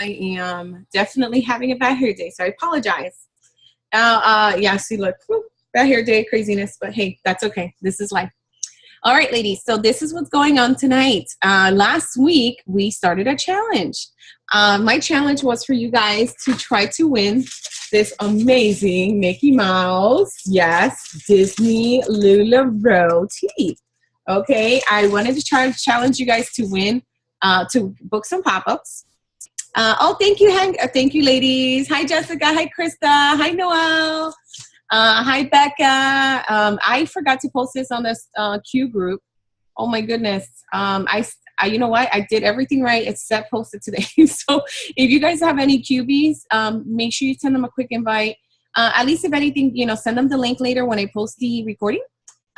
am definitely having a bad hair day, so I apologize. Yeah, see, look, whew, bad hair day, craziness, but hey, that's okay. This is life. All right, ladies, so this is what's going on tonight. Last week, we started a challenge. My challenge was for you guys to try to win this amazing Mickey Mouse, yes, Disney LuLaRoe tee. Okay, I wanted to try to challenge you guys to win, to book some pop-ups. Oh, thank you, Hank. Thank you, ladies. Hi, Jessica. Hi, Krista. Hi, Noel. Hi, Becca. I forgot to post this on this Q group. Oh my goodness. I you know what? I did everything right except post it today. So if you guys have any QBs, make sure you send them a quick invite. At least if anything, send them the link later when I post the recording,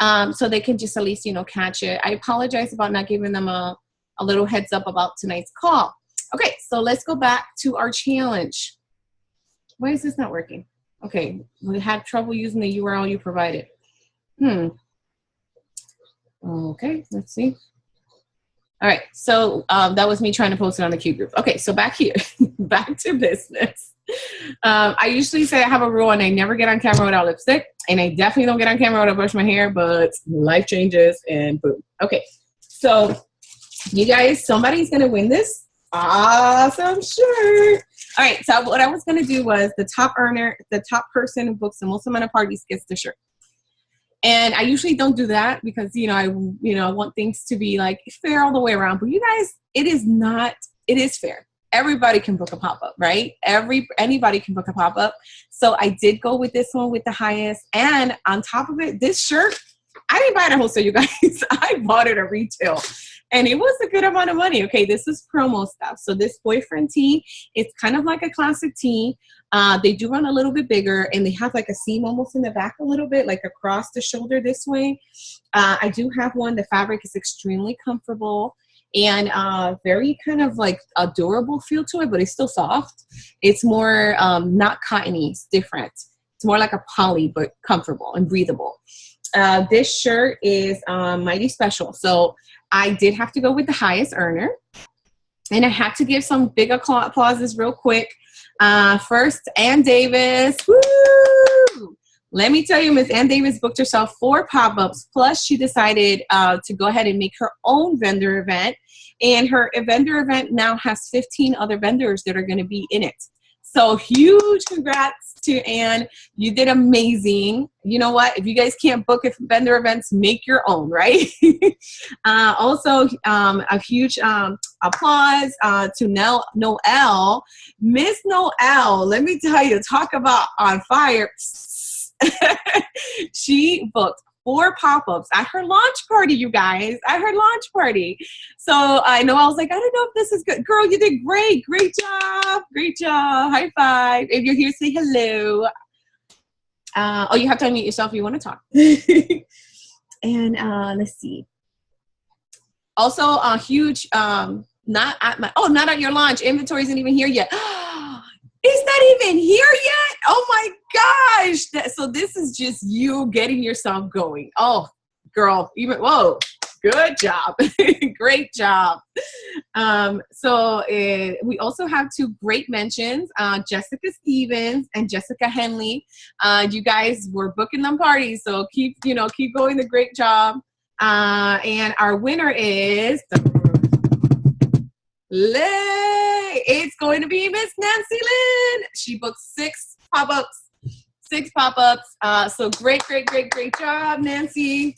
so they can just at least, catch it. I apologize about not giving them a little heads up about tonight's call. Okay, so let's go back to our challenge. Why is this not working? Okay, we had trouble using the URL you provided. Okay, let's see. All right, so that was me trying to post it on the Q group. Okay, so back here, back to business. I usually say I have a rule and I never get on camera without lipstick, and I definitely don't get on camera without brush my hair, but life changes and boom. Okay, so you guys, somebody's gonna win this awesome shirt. All right, so what I was gonna do was the top person who books the most amount of parties gets the shirt. And I usually don't do that because, I want things to be like fair all the way around. But you guys, it is fair. Everybody can book a pop-up, right? Anybody can book a pop-up. So I did go with this one with the highest. And on top of it, this shirt, I didn't buy it at wholesale, you guys. I bought it at retail. And it was a good amount of money. Okay, this is promo stuff. So this boyfriend tee, it's kind of like a classic tee. They do run a little bit bigger, and they have like a seam almost in the back a little bit, like across the shoulder this way. I do have one. The fabric is extremely comfortable and very kind of like a durable feel to it, but it's still soft. It's more not cottony. It's different. It's more like a poly, but comfortable and breathable. This shirt is mighty special. So I did have to go with the highest earner, and I had to give some big applauses real quick. First, Ann Davis. Woo! Let me tell you, Miss Ann Davis booked herself 4 pop-ups, plus she decided to go ahead and make her own vendor event. And her vendor event now has 15 other vendors that are going to be in it. So huge congrats to Ann. You did amazing. You know what? If you guys can't book vendor events, make your own, right? Also, a huge applause to Noelle. Miss Noelle, let me tell you, talk about on fire. She booked 4 pop-ups at her launch party, you guys, at her launch party. So I know I was like, I don't know if this is good. Girl, you did great. Great job. Great job. High five. If you're here, say hello. Oh, you have to unmute yourself if you want to talk. And let's see. Also, a huge, not at your launch. Inventory isn't even here yet. It's not even here yet? Oh my gosh. So this is just you getting yourself going. Oh, girl, whoa, good job. Great job. We also have 2 great mentions, Jessica Stevens and Jessica Henley. You guys were booking them parties, so keep going the great job. And our winner is it's going to be Miss Nancy Lynn. She booked 6 pop-ups. So great job, Nancy.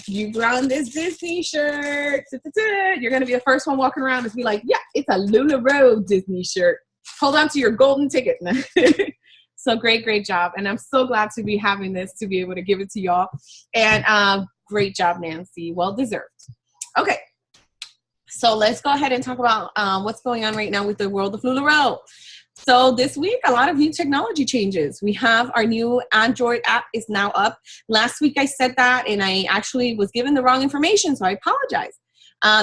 You ground this Disney shirt. You're going to be the first one walking around and be like, yeah, it's a LuLaRoe Disney shirt. Hold on to your golden ticket. So great job. And I'm so glad to be having this, to be able to give it to y'all. And great job, Nancy. Well deserved. Okay. So let's go ahead and talk about what's going on right now with the world of LuLaRoe. So this week, a lot of new technology changes. We have our new Android app is now up. Last week I said that, and I actually was given the wrong information, so I apologize.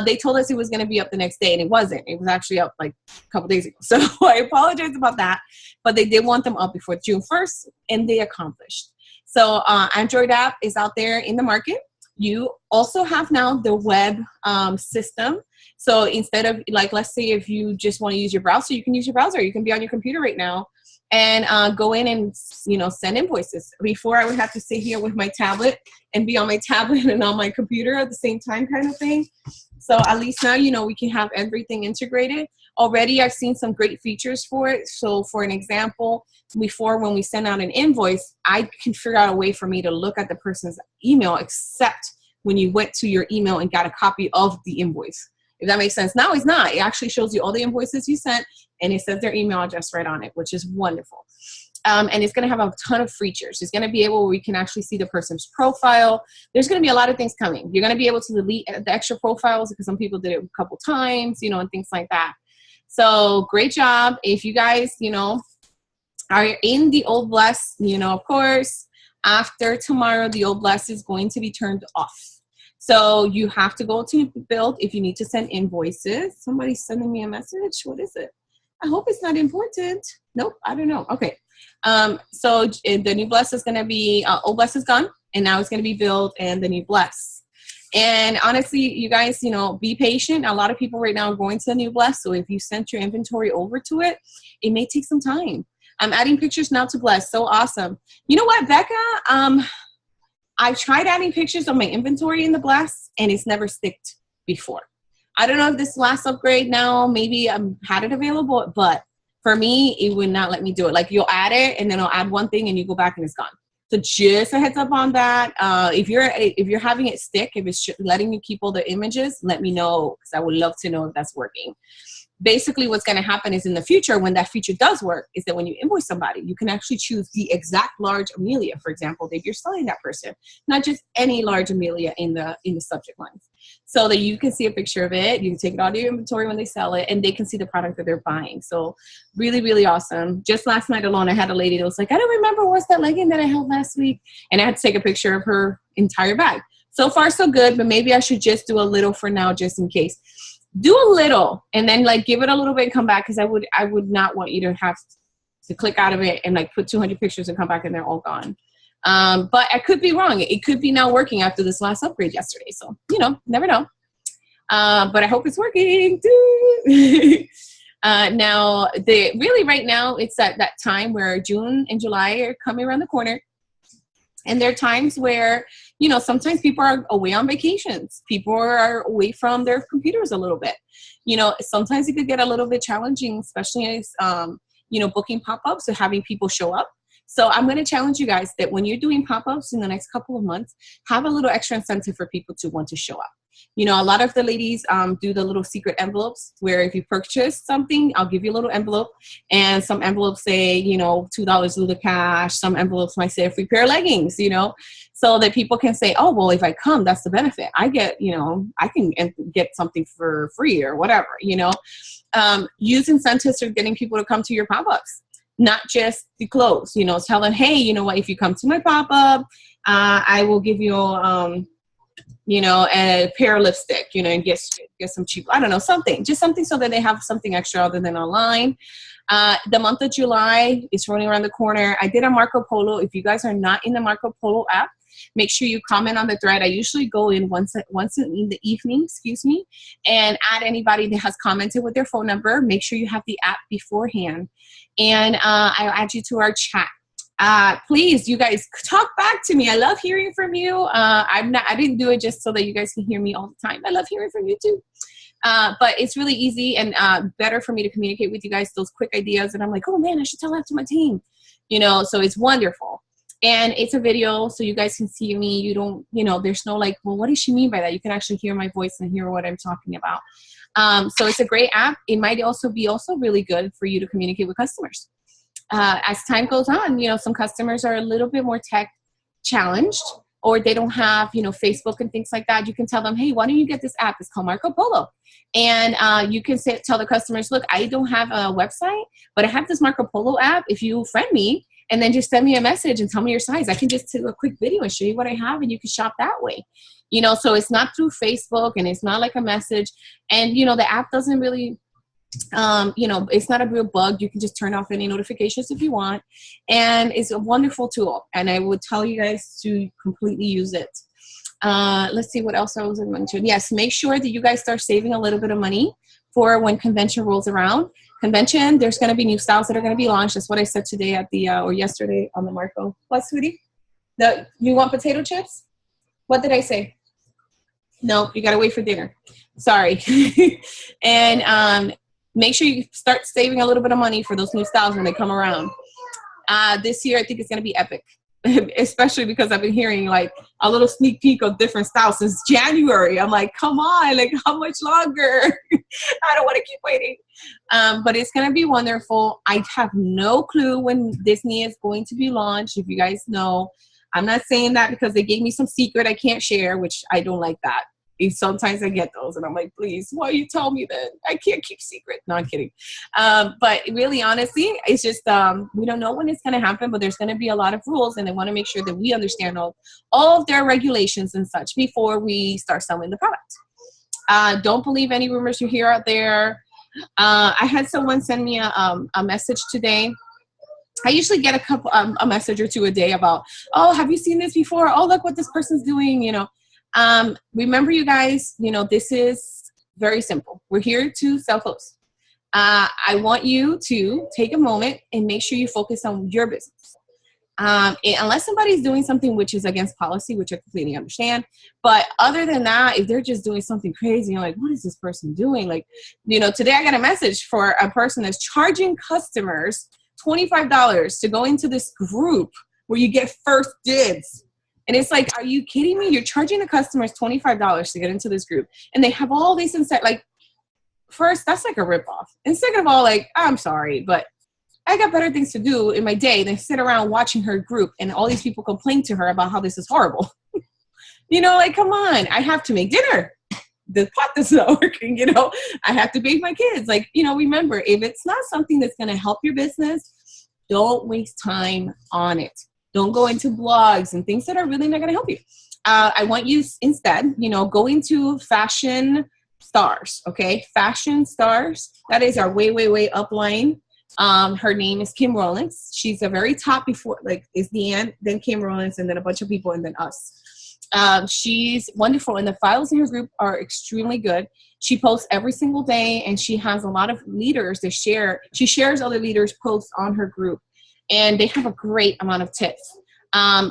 They told us it was going to be up the next day, and it wasn't. It was actually up like a couple days ago. So I apologize about that, but they did want them up before June 1st, and they accomplished. So Android app is out there in the market. You also have now the web system. So instead of, like, let's say if you just want to use your browser, you can use your browser. You can be on your computer right now and go in and, you know, send invoices. Before, I would have to sit here with my tablet and be on my tablet and on my computer at the same time, kind of thing. So at least now, you know, we can have everything integrated. Already, I've seen some great features for it. So for an example, before, when we send out an invoice, I can figure out a way for me to look at the person's email, except when you went to your email and got a copy of the invoice. If that makes sense. Now it's not. It actually shows you all the invoices you sent, and it says their email address right on it, which is wonderful. And it's going to have a ton of features. It's going to be able, where we can actually see the person's profile. There's going to be a lot of things coming. You're going to be able to delete the extra profiles, because some people did it a couple times, you know, and things like that. So great job. If you guys, you know, are in the Old Bless, you know, of course, after tomorrow, the Old Bless is going to be turned off. So you have to go to build if you need to send invoices. Somebody's sending me a message. What is it? I hope it's not important. Nope, I don't know. Okay. So the new Bless is going to be, Old Bless is gone, and now it's going to be built and the new Bless. And honestly, you guys, you know, be patient. A lot of people right now are going to the new Bless. So if you sent your inventory over to it, it may take some time. I'm adding pictures now to Bless. So awesome. You know what, Becca? I've tried adding pictures of my inventory in the Bless, and it's never sticked before. I don't know if this last upgrade now, maybe had it available, but for me, it would not let me do it. Like, you'll add it, and then I'll add one thing, and you go back, and it's gone. So just a heads up on that. If you're having it stick, if it's letting you keep all the images, let me know, because I would love to know if that's working. Basically, what's going to happen is, in the future, when that feature does work, is that when you invoice somebody, you can actually choose the exact large Amelia, for example, that you're selling that person, not just any large Amelia in the subject lines, so that you can see a picture of it. You can take it out of your inventory when they sell it, and they can see the product that they're buying. So really, really awesome. Just last night alone, I had a lady that was like, I don't remember what's that legging that I held last week, and I had to take a picture of her entire bag. So far, so good, but maybe I should just do a little for now, just in case. Do a little, and then, like, give it a little bit and come back, because I would not want you to have to click out of it and, like, put 200 pictures and come back and they're all gone. But I could be wrong. It could be now working after this last upgrade yesterday. So, you know, never know. But I hope it's working. Now, really right now, it's at that time where June and July are coming around the corner. And there are times where, you know, sometimes people are away on vacations. People are away from their computers a little bit. You know, sometimes it could get a little bit challenging, especially as, you know, booking pop-ups or having people show up. So I'm going to challenge you guys that when you're doing pop-ups in the next couple of months, have a little extra incentive for people to want to show up. You know, a lot of the ladies do the little secret envelopes where if you purchase something, I'll give you a little envelope, and some envelopes say, you know, $2 Lula cash. Some envelopes might say a free pair of leggings, you know, so that people can say, oh, well, if I come, that's the benefit. I get, you know, I can get something for free or whatever, you know. Use incentives for getting people to come to your pop-ups, not just the clothes, you know, tell them, hey, you know what, if you come to my pop-up, I will give you, you know, a pair of lipstick, you know, and get some cheap, I don't know, something so that they have something extra other than online. The month of July is running around the corner. I did a Marco Polo. If you guys are not in the Marco Polo app, make sure you comment on the thread. I usually go in once in the evening, and add anybody that has commented with their phone number. Make sure you have the app beforehand, and I'll add you to our chat. Please, you guys, talk back to me. I love hearing from you. I didn't do it just so that you guys can hear me all the time. I love hearing from you too. But it's really easy and better for me to communicate with you guys those quick ideas. And I'm like, oh man, I should tell that to my team. You know, so it's wonderful. And it's a video, so you guys can see me. You don't, you know, there's no like, well, what does she mean by that? You can actually hear my voice and hear what I'm talking about. So it's a great app. It might also be really good for you to communicate with customers. As time goes on, you know, some customers are a little bit more tech challenged, or they don't have, you know, Facebook and things like that. You can tell them, hey, why don't you get this app? It's called Marco Polo. And you can tell the customers, look, I don't have a website, but I have this Marco Polo app. If you friend me and then just send me a message and tell me your size, I can just do a quick video and show you what I have, and you can shop that way. You know, so it's not through Facebook, and it's not like a message. And, you know, the app doesn't really, you know, it's not a real bug. You can just turn off any notifications if you want. And it's a wonderful tool. And I would tell you guys to completely use it. Let's see what else I was going to mention. Yes, make sure that you guys start saving a little bit of money for when convention rolls around. Convention, there's going to be new styles that are going to be launched. That's what I said today at the, or yesterday on the Marco. What, sweetie? You want potato chips? What did I say? No, you got to wait for dinner. Sorry. And make sure you start saving a little bit of money for those new styles when they come around. This year, I think it's going to be epic, especially because I've been hearing like a little sneak peek of different styles since January. I'm like, come on, like how much longer? I don't want to keep waiting. But it's going to be wonderful. I have no clue when Disney is going to be launched. If you guys know, I'm not saying that because they gave me some secret I can't share, which I don't like that. Sometimes I get those and I'm like, please, why you tell me that? I can't keep secret. No, I'm kidding. But really, honestly, it's just, we don't know when it's going to happen, but there's going to be a lot of rules and they want to make sure that we understand all of their regulations and such before we start selling the product. Don't believe any rumors you hear out there. I had someone send me a message today. I usually get a message or two a day about, oh, have you seen this before? Oh, look what this person's doing, you know. Remember, you guys, you know, this is very simple. We're here to sell clothes. I want you to take a moment and make sure you focus on your business. Unless somebody's doing something which is against policy, which I completely understand. But other than that, if they're just doing something crazy, you're like, what is this person doing? Like, you know, today I got a message for a person that's charging customers $25 to go into this group where you get first dibs. And it's like, are you kidding me? You're charging the customers $25 to get into this group. And they have all these inside, like, first, that's like a ripoff. And second of all, like, I'm sorry, but I got better things to do in my day than sit around watching her group and all these people complain to her about how this is horrible. You know, like, come on, I have to make dinner. The pot is not working, you know, I have to bathe my kids. Like, you know, remember, if it's not something that's going to help your business, don't waste time on it. Don't go into blogs and things that are really not going to help you. I want you instead, you know, go into Fashion Stars, okay? Fashion Stars. That is our way, way, way upline. Her name is Kim Rollins. She's a very top before, like, is Deanne, then Kim Rollins, and then a bunch of people, and then us. She's wonderful, and the files in her group are extremely good. She posts every single day, and she has a lot of leaders that share. She shares other leaders' posts on her group. And they have a great amount of tips.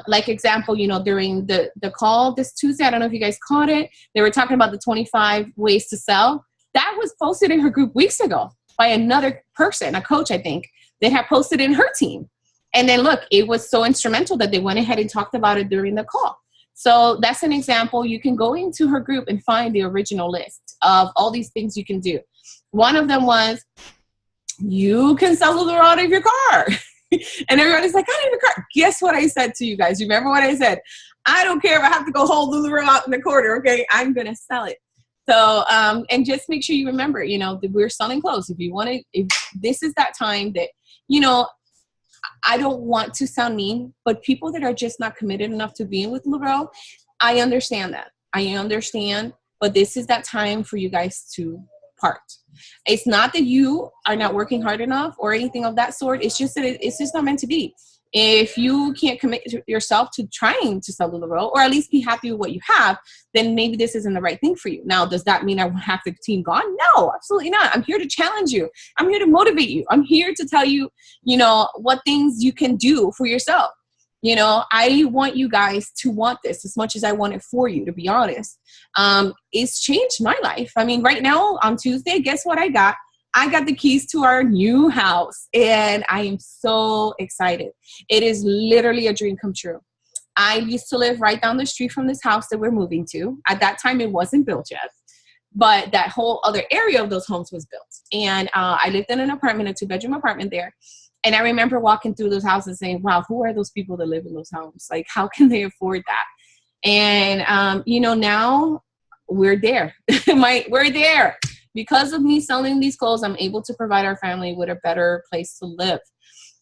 Like example, you know, during the call this Tuesday, I don't know if you guys caught it, they were talking about the 25 ways to sell. That was posted in her group weeks ago by another person, a coach, I think, that had posted in her team. And then look, it was so instrumental that they went ahead and talked about it during the call. So that's an example. You can go into her group and find the original list of all these things you can do. One of them was, you can sell Lulu out of your car. And everybody's like, I don't have a car. Guess what I said to you guys? Remember what I said? I don't care if I have to go hold Lululemon out in the corner, okay? I'm going to sell it. So, and just make sure you remember, you know, that we're selling clothes. If you want to, if this is that time that, you know, I don't want to sound mean, but people that are just not committed enough to being with Lulu, I understand that. I understand, but this is that time for you guys to part. It's not that you are not working hard enough or anything of that sort. It's just that it's just not meant to be. If you can't commit yourself to trying to sell Lululemon, or at least be happy with what you have, then maybe this isn't the right thing for you. Now, does that mean I have the team gone? No, absolutely not. I'm here to challenge you. I'm here to motivate you. I'm here to tell you, you know, what things you can do for yourself. You know, I want you guys to want this as much as I want it for you, to be honest. It's changed my life. I mean, right now on Tuesday, guess what I got? I got the keys to our new house, and I am so excited. It is literally a dream come true. I used to live right down the street from this house that we're moving to. At that time, it wasn't built yet, but that whole other area of those homes was built. And I lived in an apartment, a 2-bedroom apartment there. And I remember walking through those houses saying, wow, who are those people that live in those homes? Like, how can they afford that? And, you know, now we're there. We're there. Because of me selling these clothes, I'm able to provide our family with a better place to live.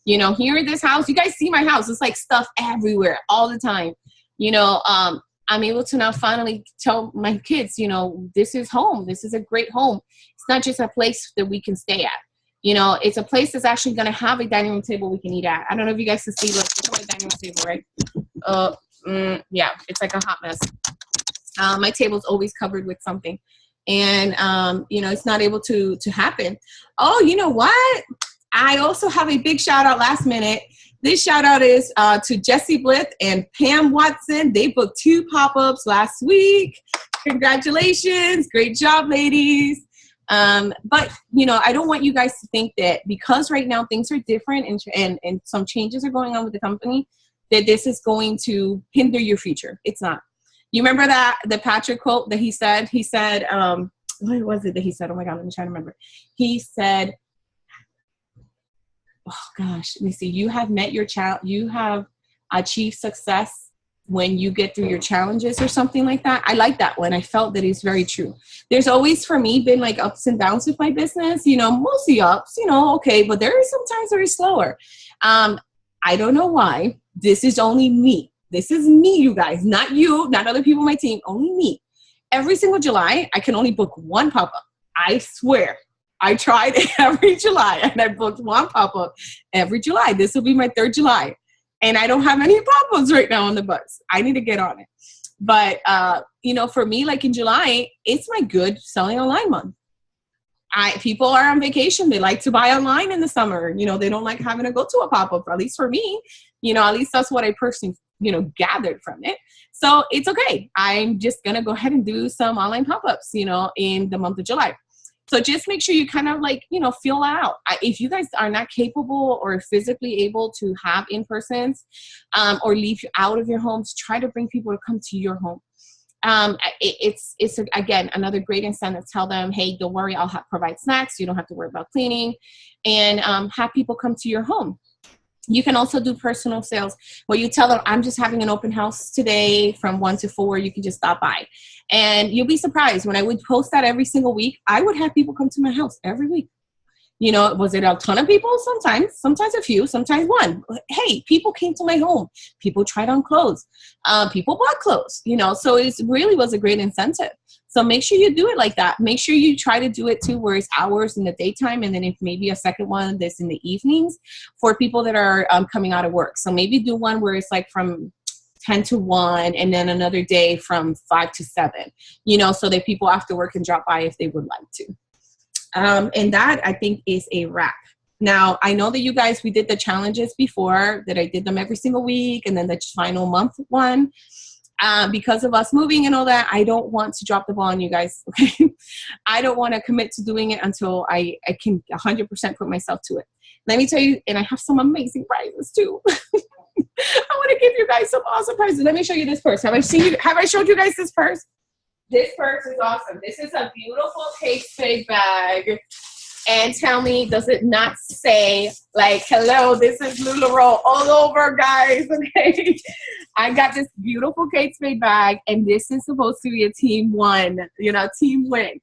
You know, here in this house, you guys see my house. It's like stuff everywhere all the time. You know, I'm able to now finally tell my kids, you know, this is home. This is a great home. It's not just a place that we can stay at. You know, it's a place that's actually going to have a dining room table we can eat at. I don't know if you guys can see, look, it's my dining room table, right? Yeah, it's like a hot mess. My table's always covered with something. And, you know, it's not able to happen. Oh, you know what? I also have a big shout out last minute. This shout out is to Jessie Blith and Pam Watson. They booked 2 pop-ups last week. Congratulations. Great job, ladies. But, you know, I don't want you guys to think that because right now things are different and some changes are going on with the company, that this is going to hinder your future. It's not. You remember that the Patrick quote that he said, what was it that he said? Oh my God, let me try to remember. He said, oh gosh, let me see. You have met your child. You have achieved success when you get through your challenges or something like that. I like that one. I felt that it's very true. There's always for me been like ups and downs with my business, you know, mostly ups, you know, okay. But there is sometimes very slower. I don't know why. This is only me. This is me, you guys, not you, not other people on my team, only me. Every single July, I can only book 1 pop-up. I swear. I tried every July, and I booked 1 pop-up every July. This will be my 3rd July. And I don't have any pop-ups right now on the bus. I need to get on it. But, you know, for me, like in July, it's my good selling online month. People are on vacation. They like to buy online in the summer. You know, they don't like having to go to a pop-up, at least for me. You know, at least that's what I personally, you know, gathered from it. So it's okay. I'm just going to go ahead and do some online pop-ups, you know, in the month of July. So just make sure you kind of like, you know, feel that out. If you guys are not capable or physically able to have in-persons or leave you out of your homes, try to bring people to come to your home. It's again, another great incentive. Tell them, hey, don't worry, I'll provide snacks. You don't have to worry about cleaning, and have people come to your home. You can also do personal sales where you tell them, I'm just having an open house today from 1 to 4. You can just stop by. And you'll be surprised. When I would post that every single week, I would have people come to my house every week. You know, was it a ton of people? Sometimes a few, sometimes 1. Hey, people came to my home. People tried on clothes. People bought clothes, you know, so it really was a great incentive. So make sure you do it like that. Make sure you try to do it too, where it's hours in the daytime, and then if maybe a second one that's in the evenings for people that are coming out of work. So maybe do one where it's like from 10 to 1, and then another day from 5 to 7, you know, so that people after work can drop by if they would like to. And that, I think, is a wrap. Now, I know that you guys, we did the challenges before, that I did them every single week, and then the final month one. Because of us moving and all that, I don't want to drop the ball on you guys, okay? I don't want to commit to doing it until I can 100% put myself to it. Let me tell you, and I have some amazing prizes too. I want to give you guys some awesome prizes. Let me show you this purse. Have I showed you guys this purse? This purse is awesome. This is a beautiful Kate Spade bag. And tell me, does it not say, like, hello, this is LuLaRoe all over, guys, okay? I got this beautiful Kate Spade bag, and this is supposed to be a team one, you know, team win.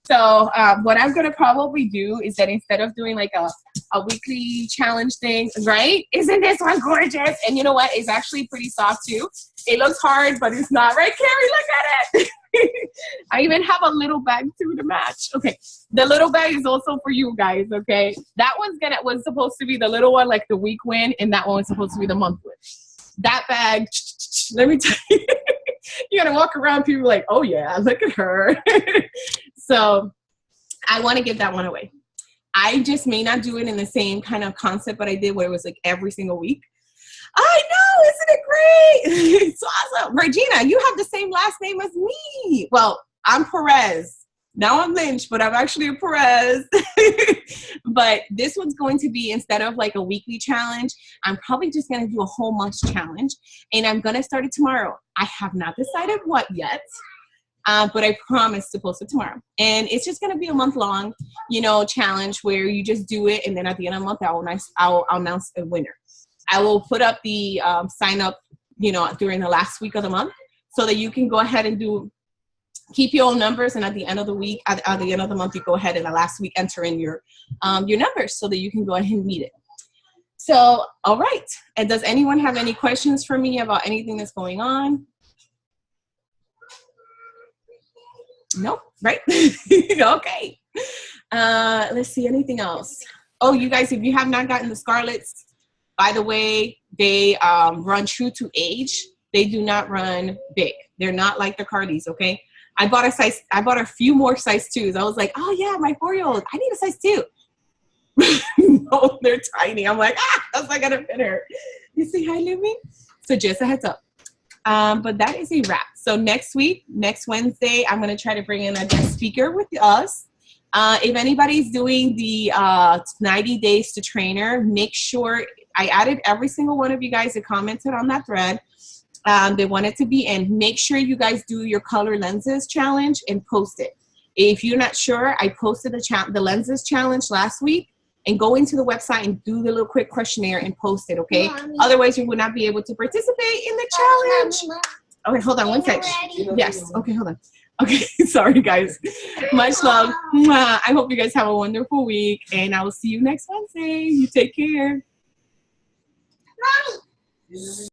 So what I'm going to probably do is that instead of doing like a weekly challenge thing, right? Isn't this one gorgeous? And you know what? It's actually pretty soft too. It looks hard, but it's not, right, Carrie? Look at it. I even have a little bag too to match. Okay. The little bag is also for you guys. Okay. That was supposed to be the little one, like the week win. And that one was supposed to be the month win. That bag, let me tell you, you gotta walk around, people like, oh yeah, look at her. So I want to give that one away. I just may not do it in the same kind of concept, but I did where it was like every single week. I know, isn't it great? It's awesome. Regina, you have the same last name as me. Well, I'm Perez. Now I'm Lynch, but I'm actually a Perez. But this one's going to be, instead of like a weekly challenge, I'm probably just going to do a whole month challenge. And I'm going to start it tomorrow. I have not decided what yet. But I promise to post it tomorrow. And it's just going to be a month-long, you know, challenge where you just do it. And then at the end of the month, I'll announce a winner. I will put up the sign up, you know, during the last week of the month so that you can go ahead and keep your own numbers. And at the end of the week, at the end of the month, you go ahead and the last week enter in your numbers so that you can go ahead and meet it. So, all right. And does anyone have any questions for me about anything that's going on? Nope, right? Okay. Let's see, anything else? Oh, you guys, if you have not gotten the Scarlets, by the way, they run true to age. They do not run big. They're not like the Cardis, okay? I bought a few more size 2s. I was like, oh yeah, my 4-year-old, I need a size 2. No, they're tiny. I'm like, that's not gonna fit her. You see how I me? So just a heads up. But that is a wrap. So next Wednesday, I'm gonna try to bring in a guest speaker with us. If anybody's doing the 90 days to trainer, make sure I added every single one of you guys that commented on that thread. They wanted to be in. Make sure you guys do your color lenses challenge and post it. If you're not sure, I posted the lenses challenge last week, and go into the website and do the little quick questionnaire and post it, okay? Mommy. Otherwise, you would not be able to participate in the challenge. Okay, hold on one sec. Yes, okay, hold on. Okay, sorry, guys. Much love. I hope you guys have a wonderful week, and I will see you next Wednesday. You take care. Mommy.